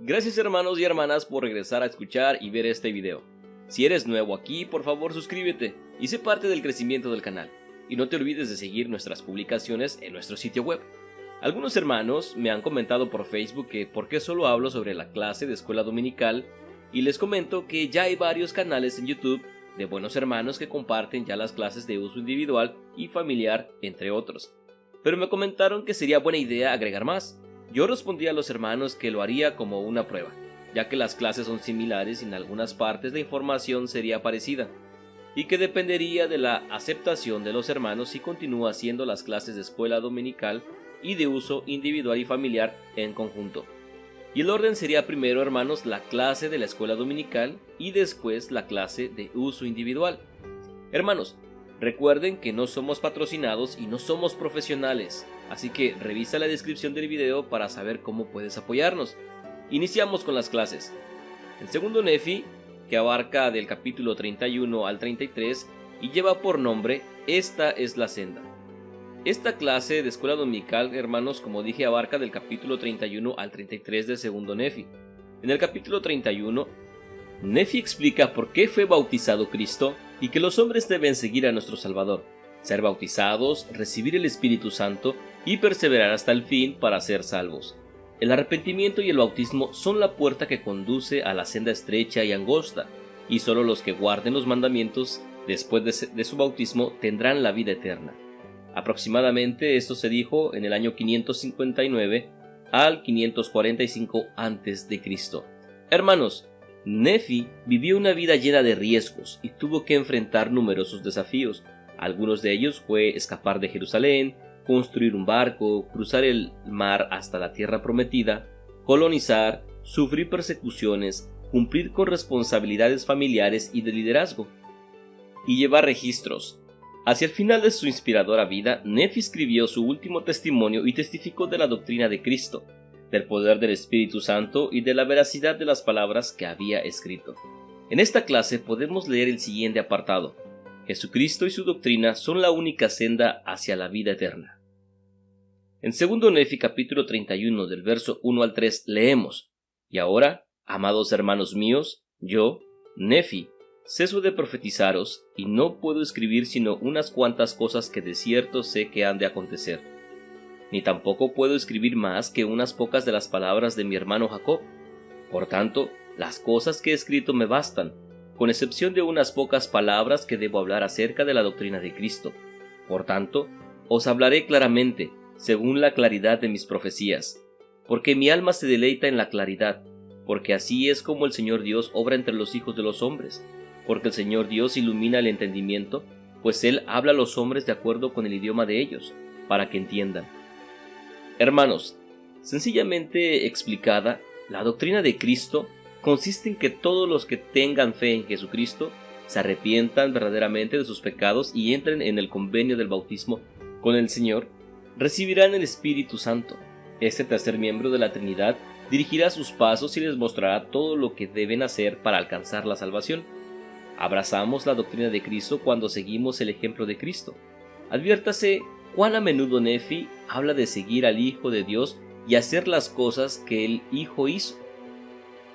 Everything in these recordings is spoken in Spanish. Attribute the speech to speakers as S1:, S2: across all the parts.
S1: Gracias hermanos y hermanas por regresar a escuchar y ver este video. Si eres nuevo aquí, por favor suscríbete y sé parte del crecimiento del canal. Y no te olvides de seguir nuestras publicaciones en nuestro sitio web. Algunos hermanos me han comentado por Facebook que por qué solo hablo sobre la clase de escuela dominical, y les comento que ya hay varios canales en YouTube de buenos hermanos que comparten ya las clases de uso individual y familiar, entre otros. Pero me comentaron que sería buena idea agregar más. Yo respondí a los hermanos que lo haría como una prueba, ya que las clases son similares y en algunas partes la información sería parecida, y que dependería de la aceptación de los hermanos si continúa haciendo las clases de escuela dominical y de uso individual y familiar en conjunto. Y el orden sería primero, hermanos, la clase de la escuela dominical y después la clase de uso individual. Hermanos, recuerden que no somos patrocinados y no somos profesionales, así que revisa la descripción del video para saber cómo puedes apoyarnos. Iniciamos con las clases. El segundo Nefi, que abarca del capítulo 31 al 33 y lleva por nombre Esta es la senda. Esta clase de escuela dominical, hermanos, como dije, abarca del capítulo 31 al 33 del segundo Nefi. En el capítulo 31, Nefi explica por qué fue bautizado Cristo y que los hombres deben seguir a nuestro Salvador, ser bautizados, recibir el Espíritu Santo y perseverar hasta el fin para ser salvos. El arrepentimiento y el bautismo son la puerta que conduce a la senda estrecha y angosta, y solo los que guarden los mandamientos después de su bautismo tendrán la vida eterna. Aproximadamente esto se dijo en el año 559 al 545 a.C. Hermanos, Nefi vivió una vida llena de riesgos y tuvo que enfrentar numerosos desafíos. Algunos de ellos fue escapar de Jerusalén, construir un barco, cruzar el mar hasta la tierra prometida, colonizar, sufrir persecuciones, cumplir con responsabilidades familiares y de liderazgo, y llevar registros. Hacia el final de su inspiradora vida, Nefi escribió su último testimonio y testificó de la doctrina de Cristo, del poder del Espíritu Santo y de la veracidad de las palabras que había escrito. En esta clase podemos leer el siguiente apartado: Jesucristo y su doctrina son la única senda hacia la vida eterna. En segundo Nefi capítulo 31 del verso 1 al 3 leemos: Y ahora, amados hermanos míos, yo, Nefi, ceso de profetizaros, y no puedo escribir sino unas cuantas cosas que de cierto sé que han de acontecer. Ni tampoco puedo escribir más que unas pocas de las palabras de mi hermano Jacob. Por tanto, las cosas que he escrito me bastan, con excepción de unas pocas palabras que debo hablar acerca de la doctrina de Cristo. Por tanto, os hablaré claramente, según la claridad de mis profecías, porque mi alma se deleita en la claridad, porque así es como el Señor Dios obra entre los hijos de los hombres, porque el Señor Dios ilumina el entendimiento, pues Él habla a los hombres de acuerdo con el idioma de ellos, para que entiendan. Hermanos, sencillamente explicada, la doctrina de Cristo consiste en que todos los que tengan fe en Jesucristo se arrepientan verdaderamente de sus pecados y entren en el convenio del bautismo con el Señor, recibirán el Espíritu Santo. Este tercer miembro de la Trinidad dirigirá sus pasos y les mostrará todo lo que deben hacer para alcanzar la salvación. Abrazamos la doctrina de Cristo cuando seguimos el ejemplo de Cristo. Adviértase cuán a menudo Nefi habla de seguir al Hijo de Dios y hacer las cosas que el Hijo hizo.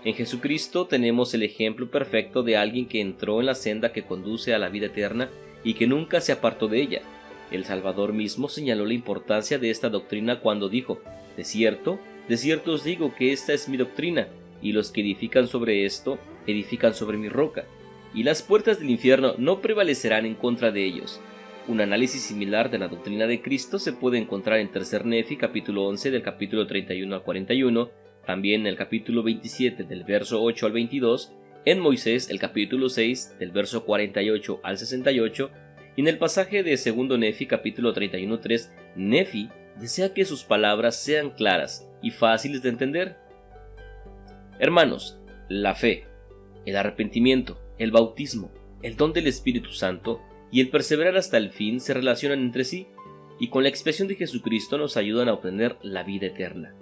S1: En Jesucristo tenemos el ejemplo perfecto de alguien que entró en la senda que conduce a la vida eterna y que nunca se apartó de ella. El Salvador mismo señaló la importancia de esta doctrina cuando dijo: de cierto os digo que esta es mi doctrina, y los que edifican sobre esto, edifican sobre mi roca, y las puertas del infierno no prevalecerán en contra de ellos. Un análisis similar de la doctrina de Cristo se puede encontrar en tercer Nefi capítulo 11 del capítulo 31 al 41, también en el capítulo 27 del verso 8 al 22, en Moisés el capítulo 6 del verso 48 al 68, y en el pasaje de segundo Nefi capítulo 31:3, Nefi desea que sus palabras sean claras y fáciles de entender. Hermanos, la fe, el arrepentimiento, el bautismo, el don del Espíritu Santo y el perseverar hasta el fin se relacionan entre sí, y con la expiación de Jesucristo nos ayudan a obtener la vida eterna.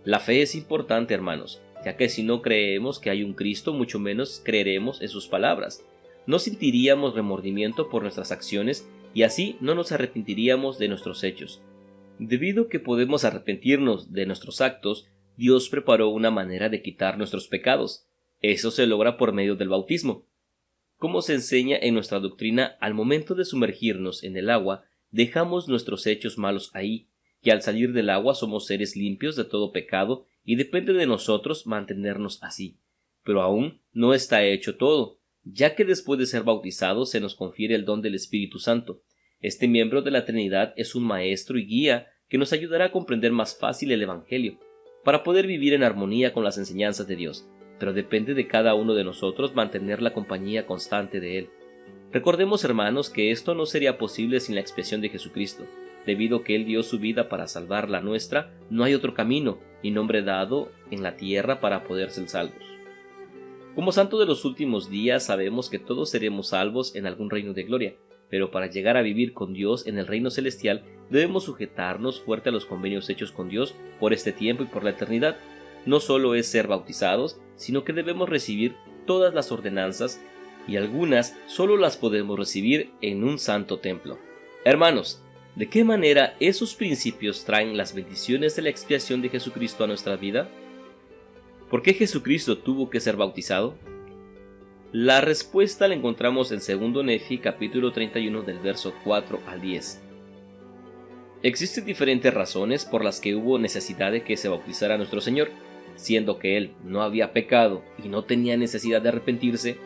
S1: La fe es importante, hermanos, ya que si no creemos que hay un Cristo, mucho menos creeremos en sus palabras. No sentiríamos remordimiento por nuestras acciones y así no nos arrepentiríamos de nuestros hechos. Debido a que podemos arrepentirnos de nuestros actos, Dios preparó una manera de quitar nuestros pecados. Eso se logra por medio del bautismo. Como se enseña en nuestra doctrina, al momento de sumergirnos en el agua, dejamos nuestros hechos malos ahí, que al salir del agua somos seres limpios de todo pecado y depende de nosotros mantenernos así. Pero aún no está hecho todo, ya que después de ser bautizados se nos confiere el don del Espíritu Santo. Este miembro de la Trinidad es un maestro y guía que nos ayudará a comprender más fácil el Evangelio, para poder vivir en armonía con las enseñanzas de Dios, pero depende de cada uno de nosotros mantener la compañía constante de Él. Recordemos, hermanos, que esto no sería posible sin la expiación de Jesucristo. Debido a que Él dio su vida para salvar la nuestra, no hay otro camino ni nombre dado en la tierra para poder ser salvos. Como santo de los últimos días sabemos que todos seremos salvos en algún reino de gloria, pero para llegar a vivir con Dios en el reino celestial debemos sujetarnos fuerte a los convenios hechos con Dios por este tiempo y por la eternidad. No solo es ser bautizados, sino que debemos recibir todas las ordenanzas y algunas solo las podemos recibir en un santo templo. Hermanos, ¿de qué manera esos principios traen las bendiciones de la expiación de Jesucristo a nuestra vida? ¿Por qué Jesucristo tuvo que ser bautizado? La respuesta la encontramos en 2 Nefi capítulo 31 del verso 4 al 10. Existen diferentes razones por las que hubo necesidad de que se bautizara nuestro Señor, siendo que Él no había pecado y no tenía necesidad de arrepentirse.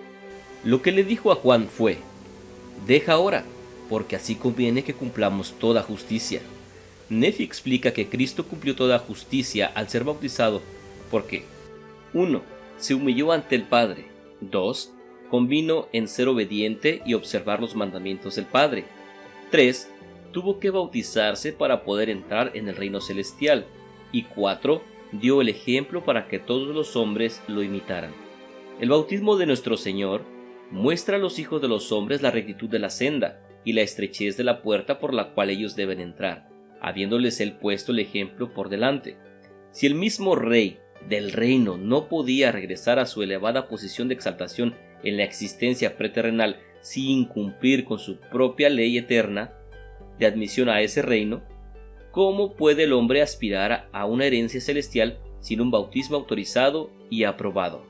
S1: Lo que le dijo a Juan fue: «Deja ahora, porque así conviene que cumplamos toda justicia». Nefi explica que Cristo cumplió toda justicia al ser bautizado, porque 1. Se humilló ante el Padre. 2. Convino en ser obediente y observar los mandamientos del Padre. 3. Tuvo que bautizarse para poder entrar en el reino celestial. Y 4. Dio el ejemplo para que todos los hombres lo imitaran. El bautismo de nuestro Señor muestra a los hijos de los hombres la rectitud de la senda y la estrechez de la puerta por la cual ellos deben entrar, habiéndoles Él puesto el ejemplo por delante. Si el mismo Rey del reino no podía regresar a su elevada posición de exaltación en la existencia preterrenal sin cumplir con su propia ley eterna de admisión a ese reino, ¿cómo puede el hombre aspirar a una herencia celestial sin un bautismo autorizado y aprobado?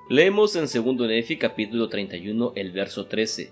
S1: Leemos en 2 Nefi capítulo 31 el verso 13.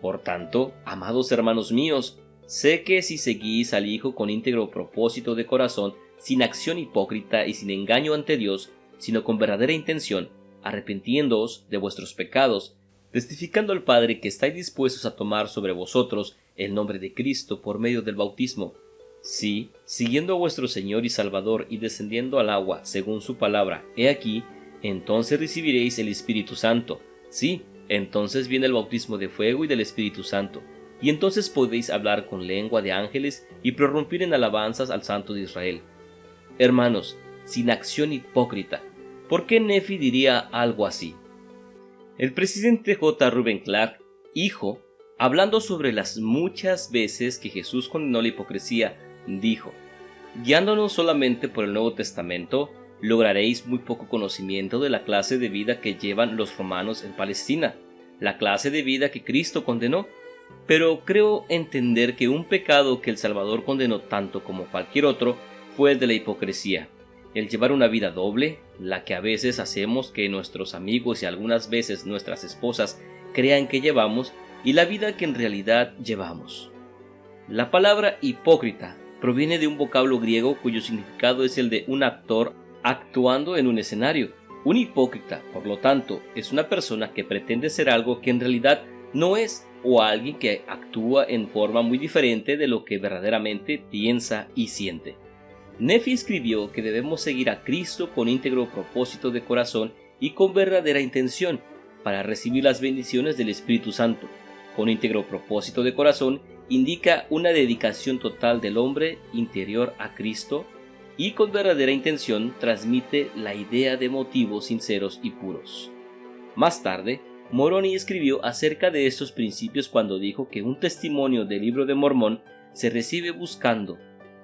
S1: Por tanto, amados hermanos míos, sé que si seguís al Hijo con íntegro propósito de corazón, sin acción hipócrita y sin engaño ante Dios, sino con verdadera intención, arrepintiéndoos de vuestros pecados, testificando al Padre que estáis dispuestos a tomar sobre vosotros el nombre de Cristo por medio del bautismo. Sí, siguiendo a vuestro Señor y Salvador y descendiendo al agua según su palabra, he aquí, entonces recibiréis el Espíritu Santo. Sí, entonces viene el bautismo de fuego y del Espíritu Santo. Y entonces podéis hablar con lengua de ángeles y prorrumpir en alabanzas al Santo de Israel. Hermanos, sin acción hipócrita, ¿por qué Nefi diría algo así? El presidente J. Reuben Clark, hijo, hablando sobre las muchas veces que Jesús condenó la hipocresía, dijo: «Guiándonos solamente por el Nuevo Testamento, lograréis muy poco conocimiento de la clase de vida que llevan los romanos en Palestina, la clase de vida que Cristo condenó. Pero creo entender que un pecado que el Salvador condenó tanto como cualquier otro fue el de la hipocresía, el llevar una vida doble, la que a veces hacemos que nuestros amigos y algunas veces nuestras esposas crean que llevamos, y la vida que en realidad llevamos». La palabra hipócrita proviene de un vocablo griego cuyo significado es el de un actor actuando en un escenario. Un hipócrita, por lo tanto, es una persona que pretende ser algo que en realidad no es, o alguien que actúa en forma muy diferente de lo que verdaderamente piensa y siente. Nefi escribió que debemos seguir a Cristo con íntegro propósito de corazón y con verdadera intención para recibir las bendiciones del Espíritu Santo. Con íntegro propósito de corazón indica una dedicación total del hombre interior a Cristo, y con verdadera intención transmite la idea de motivos sinceros y puros. Más tarde, Moroni escribió acerca de estos principios cuando dijo que un testimonio del Libro de Mormón se recibe buscando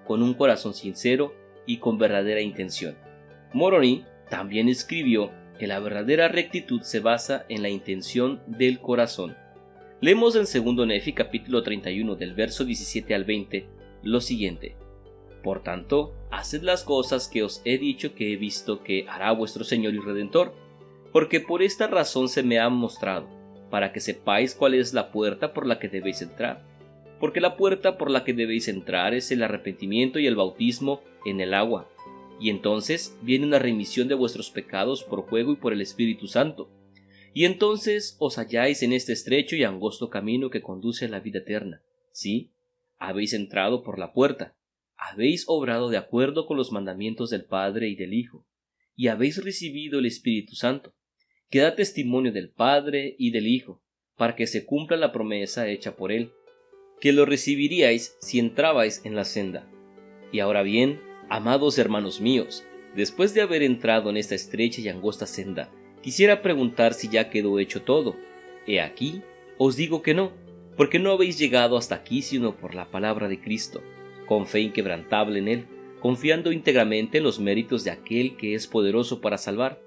S1: con un corazón sincero y con verdadera intención. Moroni también escribió que la verdadera rectitud se basa en la intención del corazón. Leemos en 2 Nefi capítulo 31 del verso 17 al 20 lo siguiente: Por tanto, haced las cosas que os he dicho que he visto que hará vuestro Señor y Redentor, porque por esta razón se me ha mostrado, para que sepáis cuál es la puerta por la que debéis entrar. Porque la puerta por la que debéis entrar es el arrepentimiento y el bautismo en el agua, y entonces viene una remisión de vuestros pecados por fuego y por el Espíritu Santo. Y entonces os halláis en este estrecho y angosto camino que conduce a la vida eterna. Sí, habéis entrado por la puerta, habéis obrado de acuerdo con los mandamientos del Padre y del Hijo, y habéis recibido el Espíritu Santo, que da testimonio del Padre y del Hijo, para que se cumpla la promesa hecha por él, que lo recibiríais si entrabais en la senda. Y ahora bien, amados hermanos míos, después de haber entrado en esta estrecha y angosta senda, quisiera preguntar si ya quedó hecho todo. He aquí, os digo que no, porque no habéis llegado hasta aquí sino por la palabra de Cristo, con fe inquebrantable en él, confiando íntegramente en los méritos de aquel que es poderoso para salvar.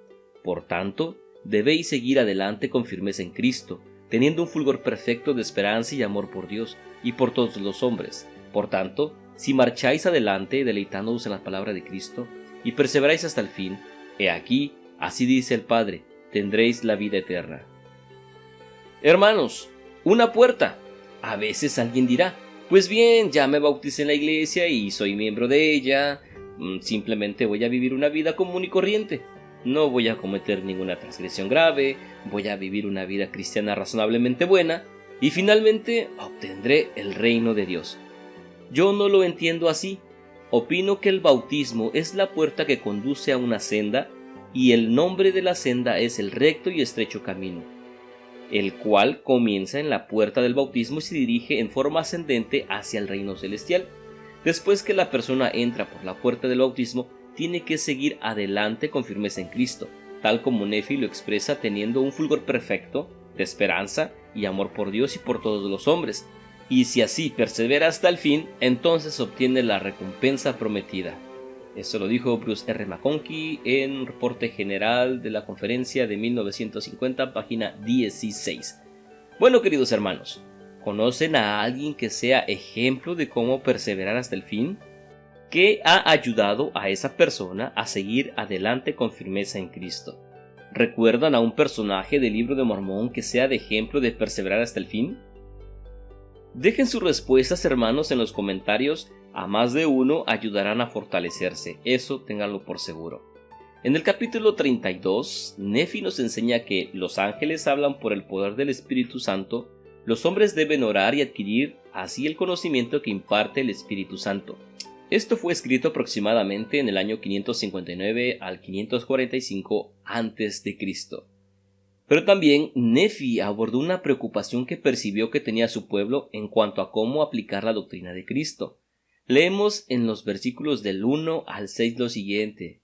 S1: Por tanto, debéis seguir adelante con firmeza en Cristo, teniendo un fulgor perfecto de esperanza y amor por Dios y por todos los hombres. Por tanto, si marcháis adelante deleitándoos en la palabra de Cristo y perseveráis hasta el fin, he aquí, así dice el Padre, tendréis la vida eterna. Hermanos, una puerta. A veces alguien dirá, pues bien, ya me bauticé en la iglesia y soy miembro de ella, simplemente voy a vivir una vida común y corriente. No voy a cometer ninguna transgresión grave, voy a vivir una vida cristiana razonablemente buena y finalmente obtendré el reino de Dios. Yo no lo entiendo así. Opino que el bautismo es la puerta que conduce a una senda y el nombre de la senda es el recto y estrecho camino, el cual comienza en la puerta del bautismo y se dirige en forma ascendente hacia el reino celestial. Después que la persona entra por la puerta del bautismo, tiene que seguir adelante con firmeza en Cristo, tal como Nefi lo expresa teniendo un fulgor perfecto de esperanza y amor por Dios y por todos los hombres. Y si así persevera hasta el fin, entonces obtiene la recompensa prometida. Eso lo dijo Bruce R. McConkie en un reporte general de la conferencia de 1950, página 16. Bueno, queridos hermanos, ¿conocen a alguien que sea ejemplo de cómo perseverar hasta el fin? ¿Qué ha ayudado a esa persona a seguir adelante con firmeza en Cristo? ¿Recuerdan a un personaje del Libro de Mormón que sea de ejemplo de perseverar hasta el fin? Dejen sus respuestas, hermanos, en los comentarios. A más de uno ayudarán a fortalecerse, eso ténganlo por seguro. En el capítulo 32, Nefi nos enseña que los ángeles hablan por el poder del Espíritu Santo, los hombres deben orar y adquirir así el conocimiento que imparte el Espíritu Santo. Esto fue escrito aproximadamente en el año 559 al 545 a.C. Pero también Nefi abordó una preocupación que percibió que tenía su pueblo en cuanto a cómo aplicar la doctrina de Cristo. Leemos en los versículos del 1 al 6 lo siguiente.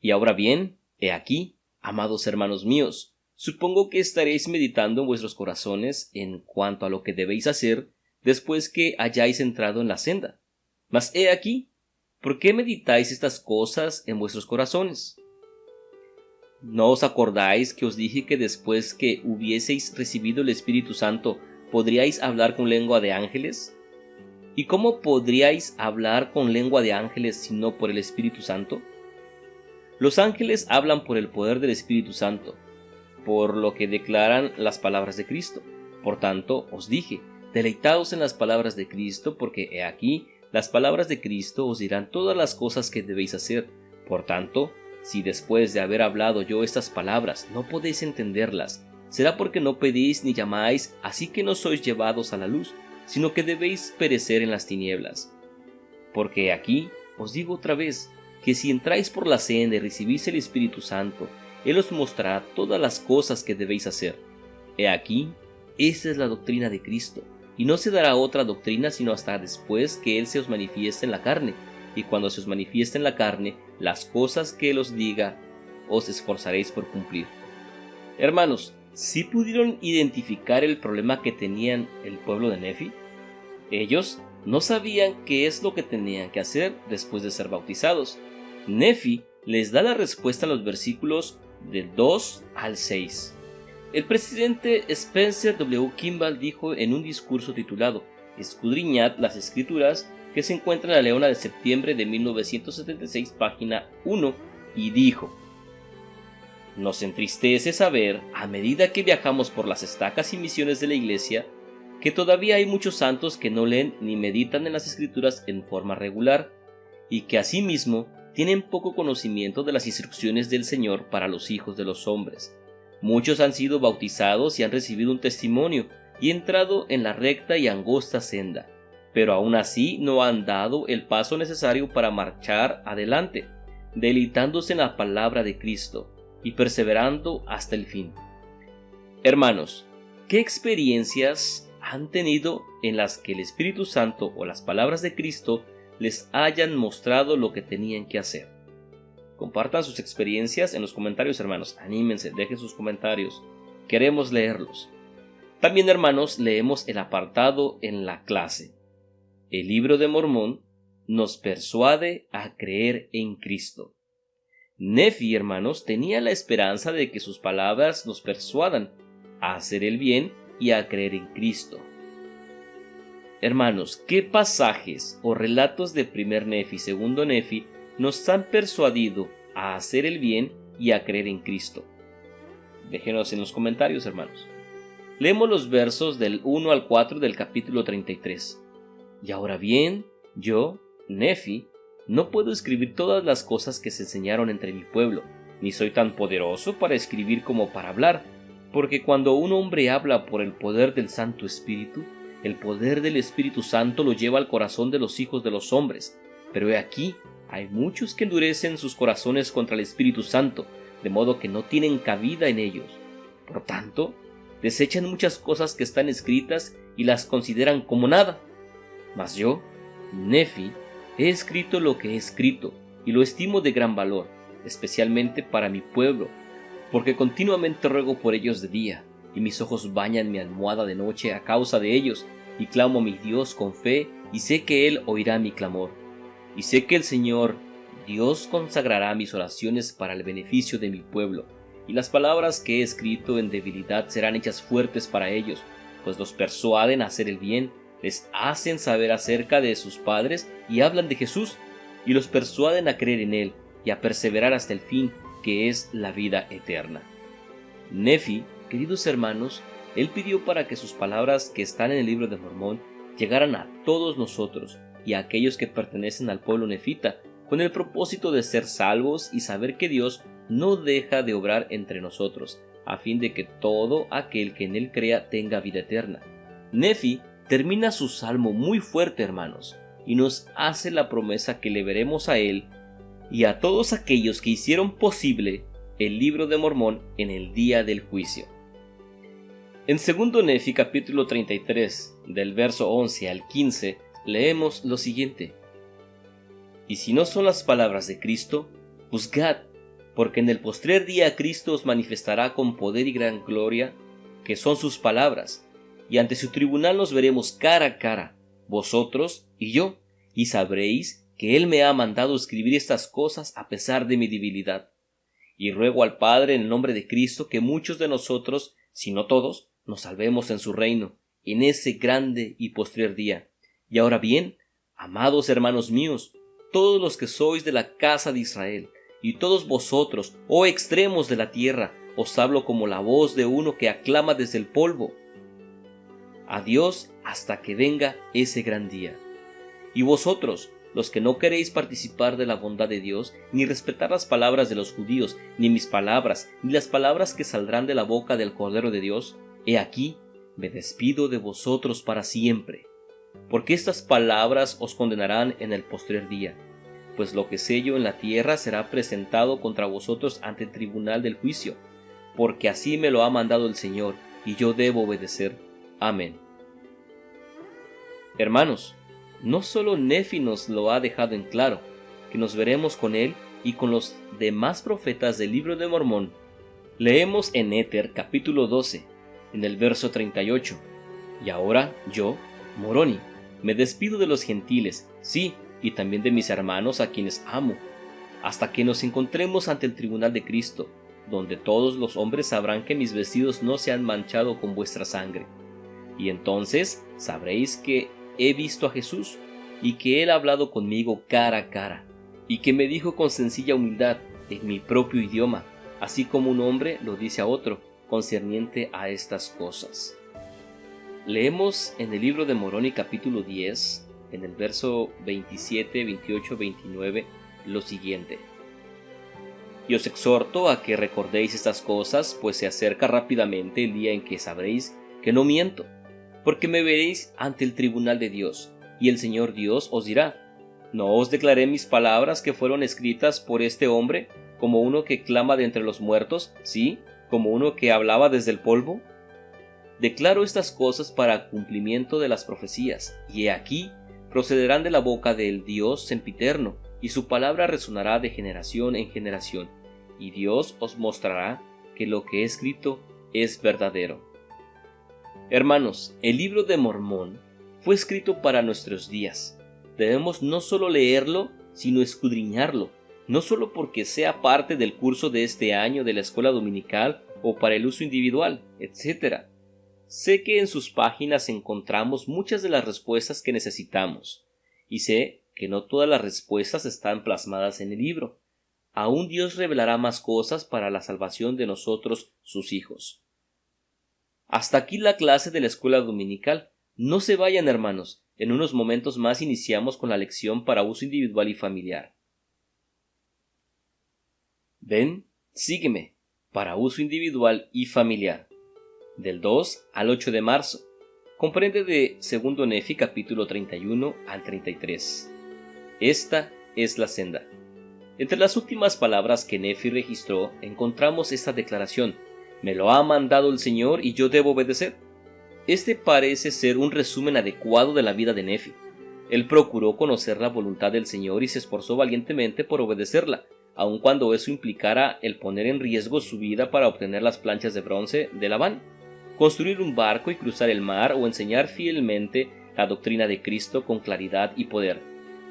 S1: Y ahora bien, he aquí, amados hermanos míos, supongo que estaréis meditando en vuestros corazones en cuanto a lo que debéis hacer después que hayáis entrado en la senda. Mas he aquí, ¿por qué meditáis estas cosas en vuestros corazones? ¿No os acordáis que os dije que después que hubieseis recibido el Espíritu Santo podríais hablar con lengua de ángeles? ¿Y cómo podríais hablar con lengua de ángeles si no por el Espíritu Santo? Los ángeles hablan por el poder del Espíritu Santo, por lo que declaran las palabras de Cristo. Por tanto, os dije, deleitaos en las palabras de Cristo, porque he aquí, las palabras de Cristo os dirán todas las cosas que debéis hacer. Por tanto, si después de haber hablado yo estas palabras no podéis entenderlas, será porque no pedís ni llamáis, así que no sois llevados a la luz, sino que debéis perecer en las tinieblas. Porque aquí os digo otra vez, que si entráis por la senda y recibís el Espíritu Santo, Él os mostrará todas las cosas que debéis hacer. He aquí, esta es la doctrina de Cristo, y no se dará otra doctrina sino hasta después que Él se os manifieste en la carne, y cuando se os manifieste en la carne, las cosas que Él os diga, os esforzaréis por cumplir. Hermanos, ¿sí pudieron identificar el problema que tenían el pueblo de Nefi? Ellos no sabían qué es lo que tenían que hacer después de ser bautizados. Nefi les da la respuesta en los versículos del 2 al 6. El presidente Spencer W. Kimball dijo en un discurso titulado "Escudriñad las Escrituras" que se encuentra en la Leona de septiembre de 1976, página 1, y dijo: Nos entristece saber, a medida que viajamos por las estacas y misiones de la Iglesia, que todavía hay muchos santos que no leen ni meditan en las Escrituras en forma regular, y que asimismo tienen poco conocimiento de las instrucciones del Señor para los hijos de los hombres. Muchos han sido bautizados y han recibido un testimonio, y entrado en la recta y angosta senda, pero aún así no han dado el paso necesario para marchar adelante, deleitándose en la palabra de Cristo y perseverando hasta el fin. Hermanos, ¿qué experiencias han tenido en las que el Espíritu Santo o las palabras de Cristo les hayan mostrado lo que tenían que hacer? Compartan sus experiencias en los comentarios, hermanos. Anímense, dejen sus comentarios. Queremos leerlos. También, hermanos, leemos el apartado en la clase. El libro de Mormón nos persuade a creer en Cristo. Nefi, hermanos, tenía la esperanza de que sus palabras nos persuadan a hacer el bien y a creer en Cristo. Hermanos, ¿qué pasajes o relatos de primer Nefi y segundo Nefi nos han persuadido a hacer el bien y a creer en Cristo? Déjenos en los comentarios, hermanos. Leemos los versos del 1 al 4 del capítulo 33. Y ahora bien, yo, Nefi, no puedo escribir todas las cosas que se enseñaron entre mi pueblo, ni soy tan poderoso para escribir como para hablar, porque cuando un hombre habla por el poder del Santo Espíritu, el poder del Espíritu Santo lo lleva al corazón de los hijos de los hombres. Pero he aquí, hay muchos que endurecen sus corazones contra el Espíritu Santo, de modo que no tienen cabida en ellos. Por tanto, desechan muchas cosas que están escritas y las consideran como nada. Mas yo, Nefi, he escrito lo que he escrito, y lo estimo de gran valor, especialmente para mi pueblo, porque continuamente ruego por ellos de día, y mis ojos bañan mi almohada de noche a causa de ellos, y clamo a mi Dios con fe, y sé que Él oirá mi clamor. Y sé que el Señor, Dios, consagrará mis oraciones para el beneficio de mi pueblo, y las palabras que he escrito en debilidad serán hechas fuertes para ellos, pues los persuaden a hacer el bien, les hacen saber acerca de sus padres y hablan de Jesús, y los persuaden a creer en Él y a perseverar hasta el fin, que es la vida eterna. Nefi, queridos hermanos, él pidió para que sus palabras que están en el libro de Mormón llegaran a todos nosotros y a aquellos que pertenecen al pueblo nefita, con el propósito de ser salvos y saber que Dios no deja de obrar entre nosotros, a fin de que todo aquel que en Él crea tenga vida eterna. Nefi termina su salmo muy fuerte, hermanos, y nos hace la promesa que le veremos a Él y a todos aquellos que hicieron posible el libro de Mormón en el día del juicio. En 2 Nefi capítulo 33, del verso 11 al 15, leemos lo siguiente: Y si no son las palabras de Cristo, juzgad, porque en el postrer día Cristo os manifestará con poder y gran gloria, que son sus palabras, y ante su tribunal nos veremos cara a cara, vosotros y yo, y sabréis que Él me ha mandado escribir estas cosas a pesar de mi debilidad. Y ruego al Padre en el nombre de Cristo que muchos de nosotros, si no todos, nos salvemos en su reino, en ese grande y postrer día. Y ahora bien, amados hermanos míos, todos los que sois de la casa de Israel, y todos vosotros, oh extremos de la tierra, os hablo como la voz de uno que aclama desde el polvo. Adiós hasta que venga ese gran día. Y vosotros, los que no queréis participar de la bondad de Dios, ni respetar las palabras de los judíos, ni mis palabras, ni las palabras que saldrán de la boca del Cordero de Dios, he aquí, me despido de vosotros para siempre. Porque estas palabras os condenarán en el postrer día. Pues lo que sello en la tierra será presentado contra vosotros ante el tribunal del juicio, porque así me lo ha mandado el Señor, y yo debo obedecer. Amén. Hermanos, no solo Nefi nos lo ha dejado en claro, que nos veremos con él y con los demás profetas del libro de Mormón. Leemos en Éter capítulo 12, en el verso 38. Y ahora yo, Moroni, me despido de los gentiles, sí, y también de mis hermanos a quienes amo, hasta que nos encontremos ante el tribunal de Cristo, donde todos los hombres sabrán que mis vestidos no se han manchado con vuestra sangre. Y entonces sabréis que he visto a Jesús, y que él ha hablado conmigo cara a cara, y que me dijo con sencilla humildad, en mi propio idioma, así como un hombre lo dice a otro, concerniente a estas cosas. Leemos en el libro de Moroni capítulo 10, en el verso 27, 28, 29, lo siguiente. Y os exhorto a que recordéis estas cosas, pues se acerca rápidamente el día en que sabréis que no miento, porque me veréis ante el tribunal de Dios, y el Señor Dios os dirá, ¿no os declaré mis palabras que fueron escritas por este hombre, como uno que clama de entre los muertos, sí, como uno que hablaba desde el polvo? Declaro estas cosas para cumplimiento de las profecías, y he aquí, procederán de la boca del Dios sempiterno, y su palabra resonará de generación en generación, y Dios os mostrará que lo que he escrito es verdadero. Hermanos, el libro de Mormón fue escrito para nuestros días. Debemos no solo leerlo, sino escudriñarlo, no solo porque sea parte del curso de este año de la escuela dominical o para el uso individual, etc. Sé que en sus páginas encontramos muchas de las respuestas que necesitamos, y sé que no todas las respuestas están plasmadas en el libro. Aún Dios revelará más cosas para la salvación de nosotros, sus hijos. Hasta aquí la clase de la escuela dominical. No se vayan, hermanos. En unos momentos más iniciamos con la lección para uso individual y familiar. Ven, sígueme, para uso individual y familiar. Del 2 al 8 de marzo. Comprende de 2 Nefi capítulo 31 al 33. Esta es la senda. Entre las últimas palabras que Nefi registró encontramos esta declaración: me lo ha mandado el Señor y yo debo obedecer. Este parece ser un resumen adecuado de la vida de Nefi. Él procuró conocer la voluntad del Señor y se esforzó valientemente por obedecerla, aun cuando eso implicara el poner en riesgo su vida para obtener las planchas de bronce de Labán, construir un barco y cruzar el mar o enseñar fielmente la doctrina de Cristo con claridad y poder.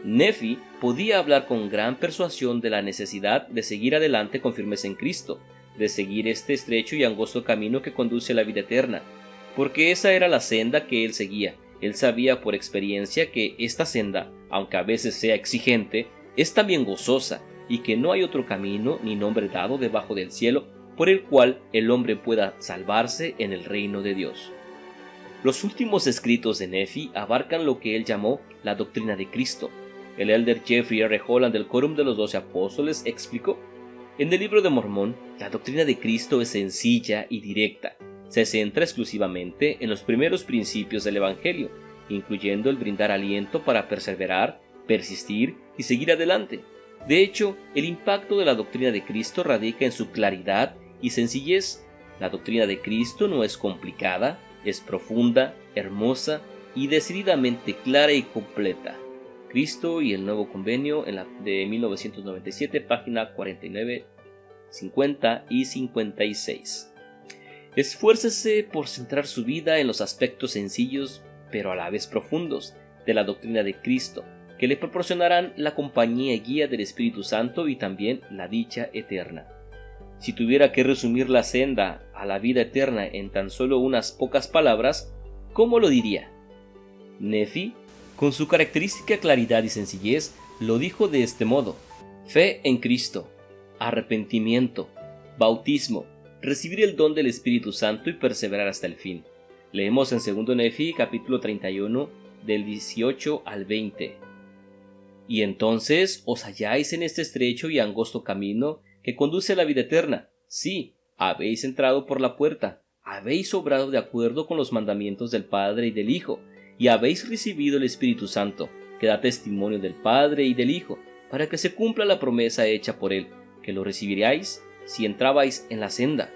S1: Nefi podía hablar con gran persuasión de la necesidad de seguir adelante con firmeza en Cristo, de seguir este estrecho y angosto camino que conduce a la vida eterna, porque esa era la senda que él seguía. Él sabía por experiencia que esta senda, aunque a veces sea exigente, es también gozosa, y que no hay otro camino ni nombre dado debajo del cielo por el cual el hombre pueda salvarse en el reino de Dios. Los últimos escritos de Nefi abarcan lo que él llamó la doctrina de Cristo. El elder Jeffrey R. Holland del Quórum de los 12 Apóstoles explicó: en el libro de Mormón, la doctrina de Cristo es sencilla y directa. Se centra exclusivamente en los primeros principios del Evangelio, incluyendo el brindar aliento para perseverar, persistir y seguir adelante. De hecho, el impacto de la doctrina de Cristo radica en su claridad y sencillez. La doctrina de Cristo no es complicada, es profunda, hermosa y decididamente clara y completa. Cristo y el Nuevo Convenio de 1997, página 49, 50 y 56. Esfuércese por centrar su vida en los aspectos sencillos, pero a la vez profundos, de la doctrina de Cristo, que le proporcionarán la compañía y guía del Espíritu Santo y también la dicha eterna. Si tuviera que resumir la senda a la vida eterna en tan solo unas pocas palabras, ¿cómo lo diría? Nefi, con su característica claridad y sencillez, lo dijo de este modo: fe en Cristo, arrepentimiento, bautismo, recibir el don del Espíritu Santo y perseverar hasta el fin. Leemos en 2 Nefi capítulo 31 del 18 al 20. Y entonces os halláis en este estrecho y angosto camino que conduce a la vida eterna. Sí, habéis entrado por la puerta, habéis obrado de acuerdo con los mandamientos del Padre y del Hijo, y habéis recibido el Espíritu Santo, que da testimonio del Padre y del Hijo, para que se cumpla la promesa hecha por él, que lo recibiríais si entrabais en la senda.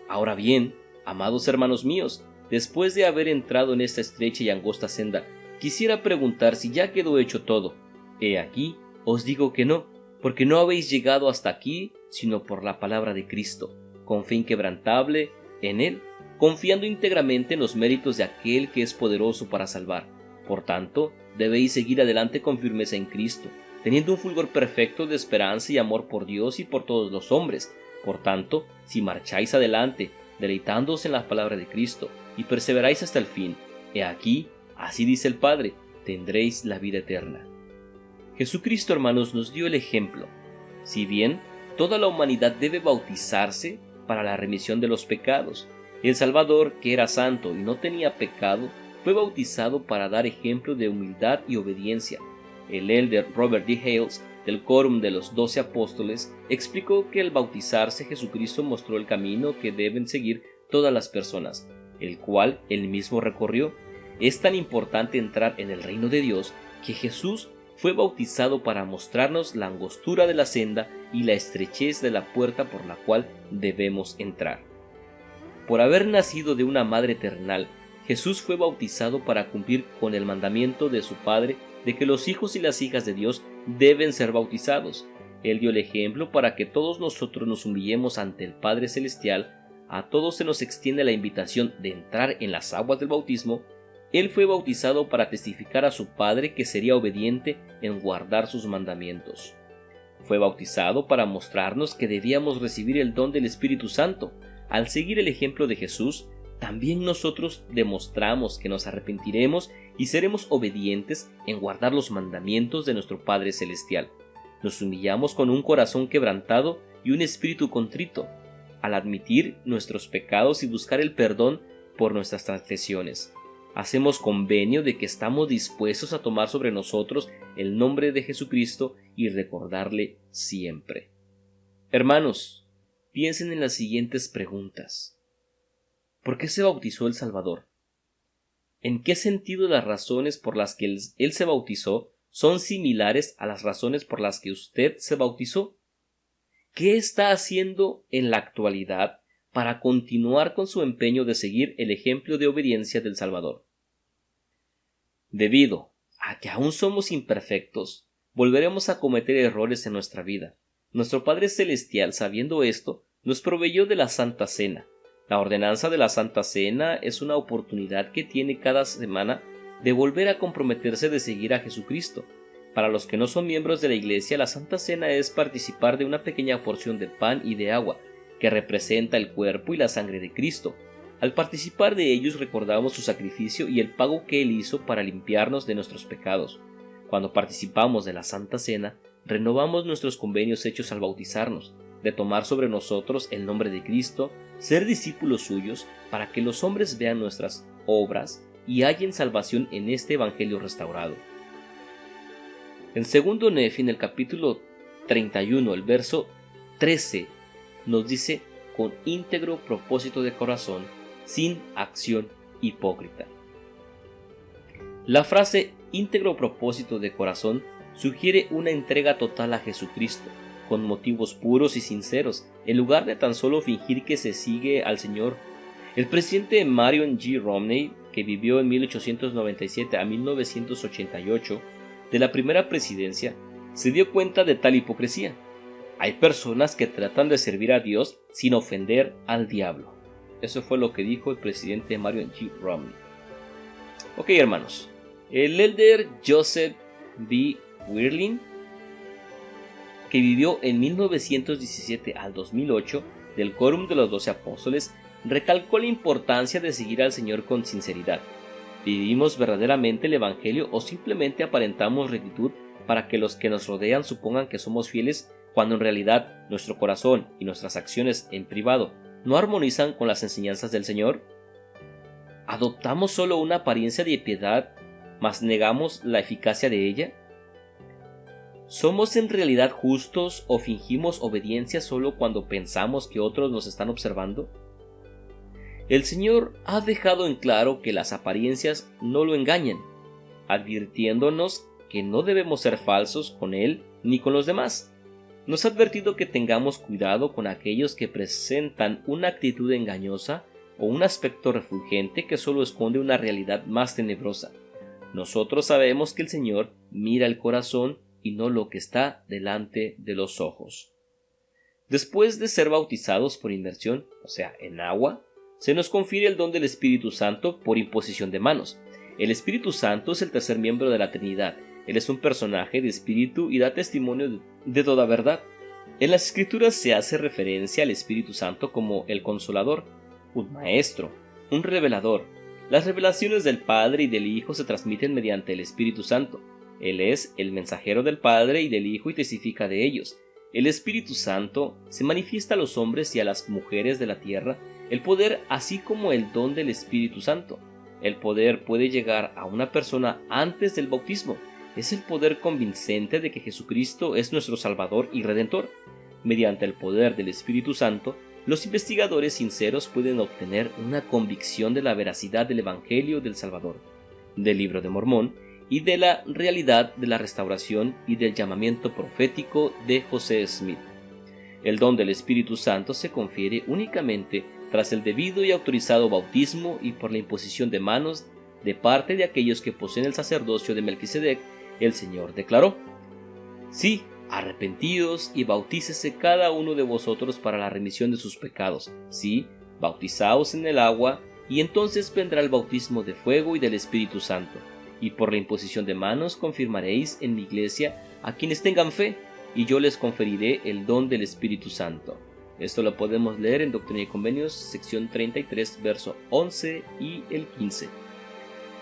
S1: Ahora bien, amados hermanos míos, después de haber entrado en esta estrecha y angosta senda, quisiera preguntar si ya quedó hecho todo. He aquí, os digo que no, porque no habéis llegado hasta aquí, sino por la palabra de Cristo, con fe inquebrantable en él, confiando íntegramente en los méritos de aquel que es poderoso para salvar. Por tanto, debéis seguir adelante con firmeza en Cristo, teniendo un fulgor perfecto de esperanza y amor por Dios y por todos los hombres. Por tanto, si marcháis adelante, deleitándoos en la palabra de Cristo, y perseveráis hasta el fin, he aquí, así dice el Padre, tendréis la vida eterna. Jesucristo, hermanos, nos dio el ejemplo. Si bien toda la humanidad debe bautizarse para la remisión de los pecados, el Salvador, que era santo y no tenía pecado, fue bautizado para dar ejemplo de humildad y obediencia. El elder Robert D. Hales, del Quórum de los 12 Apóstoles, explicó que al bautizarse Jesucristo mostró el camino que deben seguir todas las personas, el cual él mismo recorrió. Es tan importante entrar en el reino de Dios que Jesús fue bautizado para mostrarnos la angostura de la senda y la estrechez de la puerta por la cual debemos entrar. Por haber nacido de una madre terrenal, Jesús fue bautizado para cumplir con el mandamiento de su Padre de que los hijos y las hijas de Dios deben ser bautizados. Él dio el ejemplo para que todos nosotros nos humillemos ante el Padre Celestial. A todos se nos extiende la invitación de entrar en las aguas del bautismo. Él fue bautizado para testificar a su Padre que sería obediente en guardar sus mandamientos. Fue bautizado para mostrarnos que debíamos recibir el don del Espíritu Santo. Al seguir el ejemplo de Jesús, también nosotros demostramos que nos arrepentiremos y seremos obedientes en guardar los mandamientos de nuestro Padre Celestial. Nos humillamos con un corazón quebrantado y un espíritu contrito, al admitir nuestros pecados y buscar el perdón por nuestras transgresiones. Hacemos convenio de que estamos dispuestos a tomar sobre nosotros el nombre de Jesucristo y recordarle siempre. Hermanos, piensen en las siguientes preguntas. ¿Por qué se bautizó el Salvador? ¿En qué sentido las razones por las que él se bautizó son similares a las razones por las que usted se bautizó? ¿Qué está haciendo en la actualidad para continuar con su empeño de seguir el ejemplo de obediencia del Salvador? Debido a que aún somos imperfectos, volveremos a cometer errores en nuestra vida. Nuestro Padre Celestial, sabiendo esto, nos proveyó de la Santa Cena. La ordenanza de la Santa Cena es una oportunidad que tiene cada semana de volver a comprometerse de seguir a Jesucristo. Para los que no son miembros de la Iglesia, la Santa Cena es participar de una pequeña porción de pan y de agua, que representa el cuerpo y la sangre de Cristo. Al participar de ellos recordamos su sacrificio y el pago que Él hizo para limpiarnos de nuestros pecados. Cuando participamos de la Santa Cena, renovamos nuestros convenios hechos al bautizarnos, de tomar sobre nosotros el nombre de Cristo, ser discípulos suyos, para que los hombres vean nuestras obras y hallen salvación en este Evangelio restaurado. En 2 Nefi, en el capítulo 31, el verso 13, nos dice: con íntegro propósito de corazón, sin acción hipócrita. La frase íntegro propósito de corazón sugiere una entrega total a Jesucristo, con motivos puros y sinceros, en lugar de tan solo fingir que se sigue al Señor. El presidente Marion G. Romney, que vivió en 1897 a 1988, de la primera presidencia, se dio cuenta de tal hipocresía. Hay personas que tratan de servir a Dios sin ofender al diablo. Eso fue lo que dijo el presidente Marion G. Romney. Ok, hermanos. El elder Joseph B. Wirling, que vivió en 1917 al 2008, del Quórum de los 12 Apóstoles, recalcó la importancia de seguir al Señor con sinceridad. ¿Vivimos verdaderamente el Evangelio o simplemente aparentamos rectitud para que los que nos rodean supongan que somos fieles, cuando en realidad nuestro corazón y nuestras acciones en privado no armonizan con las enseñanzas del Señor? ¿Adoptamos solo una apariencia de piedad, mas negamos la eficacia de ella? ¿Somos en realidad justos o fingimos obediencia solo cuando pensamos que otros nos están observando? El Señor ha dejado en claro que las apariencias no lo engañan, advirtiéndonos que no debemos ser falsos con Él ni con los demás. Nos ha advertido que tengamos cuidado con aquellos que presentan una actitud engañosa o un aspecto refulgente que solo esconde una realidad más tenebrosa. Nosotros sabemos que el Señor mira el corazón y no lo que está delante de los ojos. Después de ser bautizados por inmersión, o sea, en agua, se nos confiere el don del Espíritu Santo por imposición de manos. El Espíritu Santo es el tercer miembro de la Trinidad. Él es un personaje de espíritu y da testimonio de toda verdad. En las Escrituras se hace referencia al Espíritu Santo como el Consolador, un Maestro, un Revelador, Las revelaciones del Padre y del Hijo se transmiten mediante el Espíritu Santo. Él es el mensajero del Padre y del Hijo y testifica de ellos. El Espíritu Santo se manifiesta a los hombres y a las mujeres de la tierra, el poder así como el don del Espíritu Santo. El poder puede llegar a una persona antes del bautismo. Es el poder convincente de que Jesucristo es nuestro Salvador y Redentor. Mediante el poder del Espíritu Santo, los investigadores sinceros pueden obtener una convicción de la veracidad del Evangelio del Salvador, del Libro de Mormón y de la realidad de la restauración y del llamamiento profético de José Smith. El don del Espíritu Santo se confiere únicamente tras el debido y autorizado bautismo y por la imposición de manos de parte de aquellos que poseen el sacerdocio de Melquisedec. El Señor declaró: «Sí, arrepentíos y bautícese cada uno de vosotros para la remisión de sus pecados. Sí, bautizaos en el agua, y entonces vendrá el bautismo de fuego y del Espíritu Santo. Y por la imposición de manos confirmaréis en mi iglesia a quienes tengan fe, y yo les conferiré el don del Espíritu Santo». Esto lo podemos leer en Doctrina y Convenios, sección 33, verso 11 y el 15.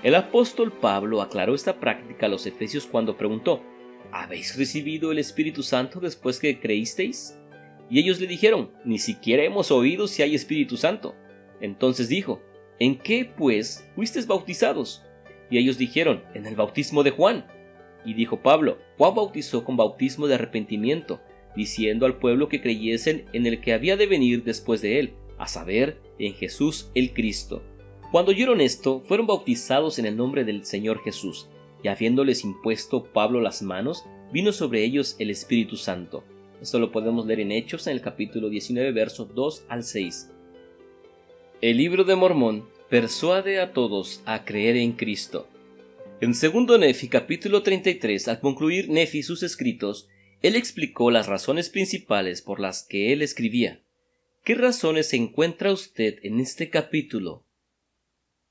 S1: El apóstol Pablo aclaró esta práctica a los efesios cuando preguntó: ¿habéis recibido el Espíritu Santo después que creísteis? Y ellos le dijeron: ni siquiera hemos oído si hay Espíritu Santo. Entonces dijo: ¿en qué, pues, fuisteis bautizados? Y ellos dijeron: en el bautismo de Juan. Y dijo Pablo: Juan bautizó con bautismo de arrepentimiento, diciendo al pueblo que creyesen en el que había de venir después de él, a saber, en Jesús el Cristo. Cuando oyeron esto, fueron bautizados en el nombre del Señor Jesús, y habiéndoles impuesto Pablo las manos, vino sobre ellos el Espíritu Santo. Esto lo podemos leer en Hechos, en el capítulo 19, versos 2 al 6. El Libro de Mormón persuade a todos a creer en Cristo. En 2 Nefi, capítulo 33, al concluir Nefi sus escritos, él explicó las razones principales por las que él escribía. ¿Qué razones encuentra usted en este capítulo?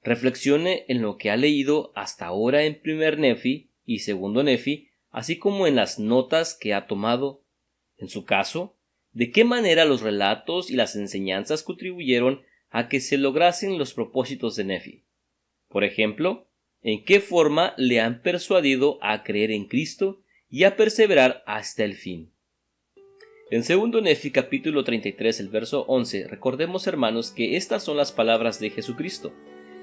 S1: Reflexione en lo que ha leído hasta ahora en 1 Nefi y 2 Nefi, así como en las notas que ha tomado. En su caso, ¿de qué manera los relatos y las enseñanzas contribuyeron a que se lograsen los propósitos de Nefi? Por ejemplo, ¿en qué forma le han persuadido a creer en Cristo y a perseverar hasta el fin? En 2 Nefi capítulo 33, el verso 11, recordemos, hermanos, que estas son las palabras de Jesucristo.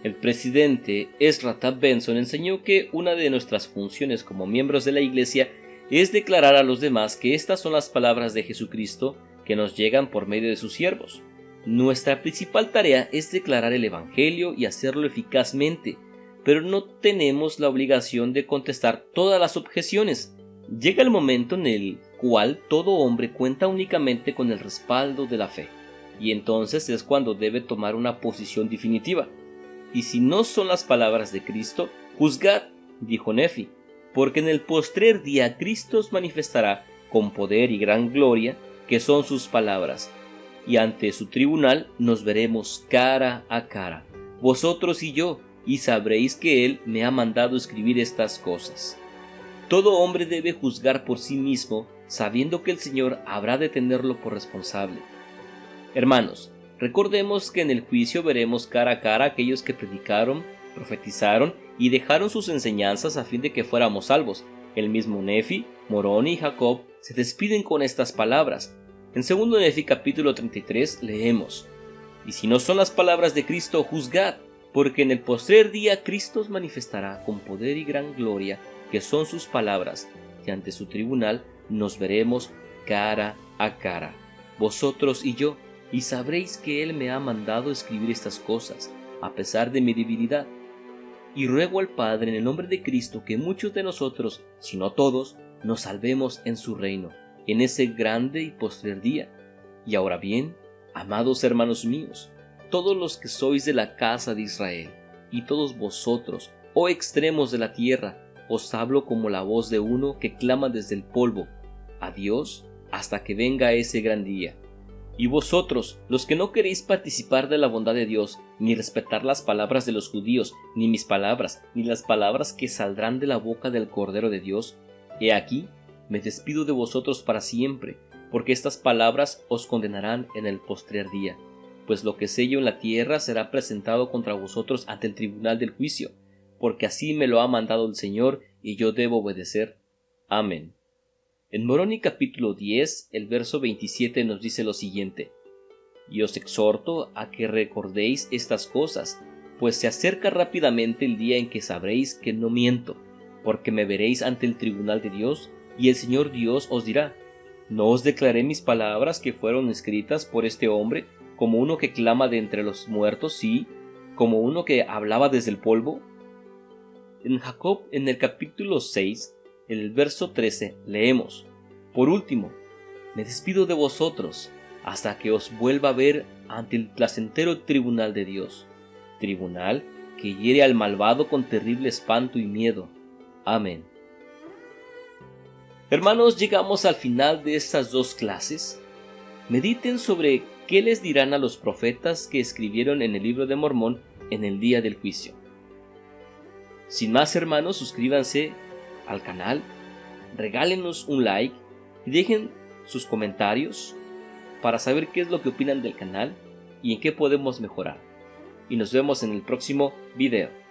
S1: El presidente Ezra Taft Benson enseñó que una de nuestras funciones como miembros de la Iglesia es declarar a los demás que estas son las palabras de Jesucristo que nos llegan por medio de sus siervos. Nuestra principal tarea es declarar el Evangelio y hacerlo eficazmente, pero no tenemos la obligación de contestar todas las objeciones. Llega el momento en el cual todo hombre cuenta únicamente con el respaldo de la fe, y entonces es cuando debe tomar una posición definitiva. Y si no son las palabras de Cristo, juzgad, dijo Nefi, porque en el postrer día Cristo os manifestará con poder y gran gloria, que son sus palabras, y ante su tribunal nos veremos cara a cara, vosotros y yo, y sabréis que Él me ha mandado escribir estas cosas. Todo hombre debe juzgar por sí mismo, sabiendo que el Señor habrá de tenerlo por responsable. Hermanos, recordemos que en el juicio veremos cara a cara a aquellos que predicaron, profetizaron y dejaron sus enseñanzas a fin de que fuéramos salvos. El mismo Nefi, Moroni y Jacob se despiden con estas palabras. En 2 Nefi capítulo 33 leemos: y si no son las palabras de Cristo, juzgad, porque en el postrer día Cristo os manifestará con poder y gran gloria, que son sus palabras, y ante su tribunal nos veremos cara a cara, vosotros y yo, y sabréis que Él me ha mandado escribir estas cosas, a pesar de mi debilidad. Y ruego al Padre en el nombre de Cristo que muchos de nosotros, si no todos, nos salvemos en su reino, en ese grande y postrer día. Y ahora bien, amados hermanos míos, todos los que sois de la casa de Israel, y todos vosotros, oh extremos de la tierra, os hablo como la voz de uno que clama desde el polvo, a Dios, hasta que venga ese gran día. Y vosotros, los que no queréis participar de la bondad de Dios, ni respetar las palabras de los judíos, ni mis palabras, ni las palabras que saldrán de la boca del Cordero de Dios, he aquí, me despido de vosotros para siempre, porque estas palabras os condenarán en el postrer día. pues lo que sello en la tierra será presentado contra vosotros ante el tribunal del juicio, porque así me lo ha mandado el Señor, y yo debo obedecer. Amén. En Moroni capítulo 10, el verso 27 nos dice lo siguiente: Y os exhorto a que recordéis estas cosas, pues se acerca rápidamente el día en que sabréis que no miento, porque me veréis ante el tribunal de Dios, y el Señor Dios os dirá: ¿No os declaré mis palabras que fueron escritas por este hombre, como uno que clama de entre los muertos, sí, como uno que hablaba desde el polvo? En Jacob, en el capítulo 6, en el verso 13, leemos: Por último, me despido de vosotros, hasta que os vuelva a ver ante el placentero tribunal de Dios, tribunal que hiere al malvado con terrible espanto y miedo. Amén. Hermanos, llegamos al final de estas dos clases. Mediten sobre qué les dirán a los profetas que escribieron en el libro de Mormón en el día del juicio. Sin más, hermanos, suscríbanse al canal, regálenos un like y dejen sus comentarios para saber qué es lo que opinan del canal y en qué podemos mejorar. Y nos vemos en el próximo video.